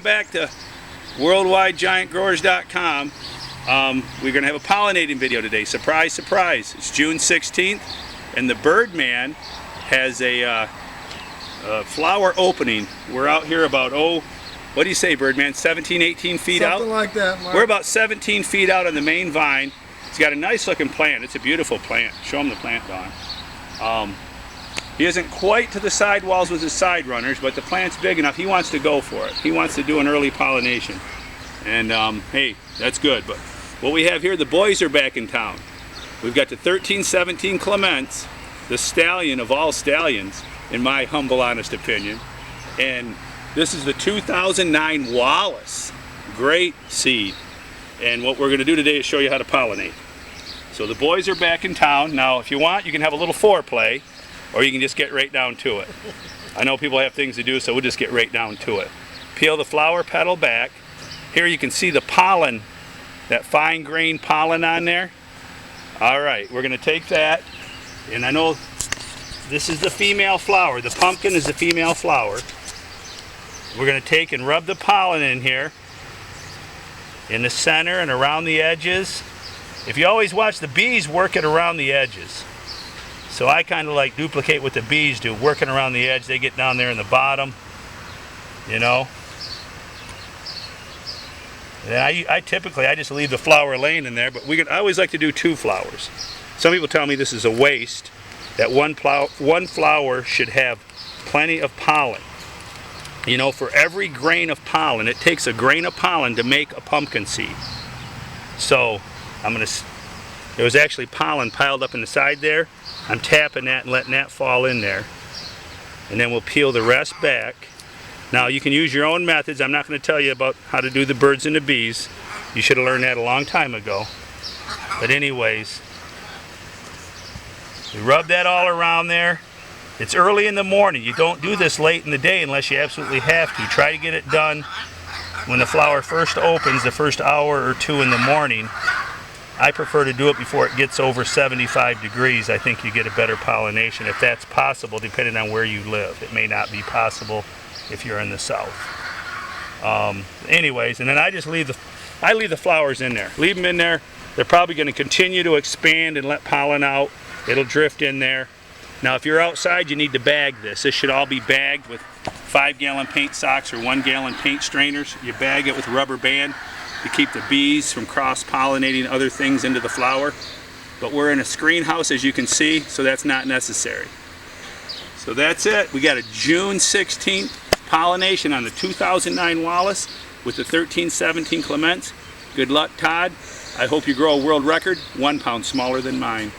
Back to worldwidegiantgrowers.com. We're going to have a pollinating video today. Surprise, surprise. It's June 16th and the Birdman has a flower opening. We're out here about, what do you say, Birdman, 17, 18 feet out? Something like that, Mark. We're about 17 feet out on the main vine. It's got a nice looking plant. It's a beautiful plant. Show him the plant, Don. He isn't quite to the sidewalls with his side runners, but the plant's big enough. He wants to go for it. He wants to do an early pollination. And hey, that's good. But what we have here, the boys are back in town. We've got the 1317 Clements, the stallion of all stallions, in my humble, honest opinion. And this is the 2009 Wallace. Great seed. And what we're going to do today is show you how to pollinate. So the boys are back in town. Now, if you want, you can have a little foreplay, or you can just get right down to it. I know people have things to do, so we'll just get right down to it. Peel the flower petal back. Here you can see the pollen, that fine grained pollen on there. All right, we're gonna take that, and I know this is the female flower. The pumpkin is the female flower. We're gonna take and rub the pollen in here, in the center and around the edges. If you always watch the bees work it around the edges. So I kind of like duplicate what the bees do, working around the edge. They get down there in the bottom, you know. And I typically just leave the flower laying in there, but I always like to do two flowers. Some people tell me this is a waste, that one flower should have plenty of pollen. You know, for every grain of pollen, it takes a grain of pollen to make a pumpkin seed. So there was actually pollen piled up in the side there. I'm tapping that and letting that fall in there. And then we'll peel the rest back. Now you can use your own methods. I'm not going to tell you about how to do the birds and the bees. You should have learned that a long time ago. But anyways, we rub that all around there. It's early in the morning. You don't do this late in the day unless you absolutely have to. Try to get it done when the flower first opens, the first hour or two in the morning. I prefer to do it before it gets over 75 degrees. I think you get a better pollination if that's possible, depending on where you live. It may not be possible if you're in the south. Anyways, and then I just leave the flowers in there. Leave them in there. They're probably going to continue to expand and let pollen out. It'll drift in there. Now, if you're outside, you need to bag this. This should all be bagged with 5-gallon paint socks or 1-gallon paint strainers. You bag it with rubber band to keep the bees from cross-pollinating other things into the flower. But we're in a screen house, as you can see, so that's not necessary. So that's it. We got a June 16th pollination on the 2009 Wallace with the 1317 Clements. Good luck, Todd. I hope you grow a world record, 1 pound smaller than mine.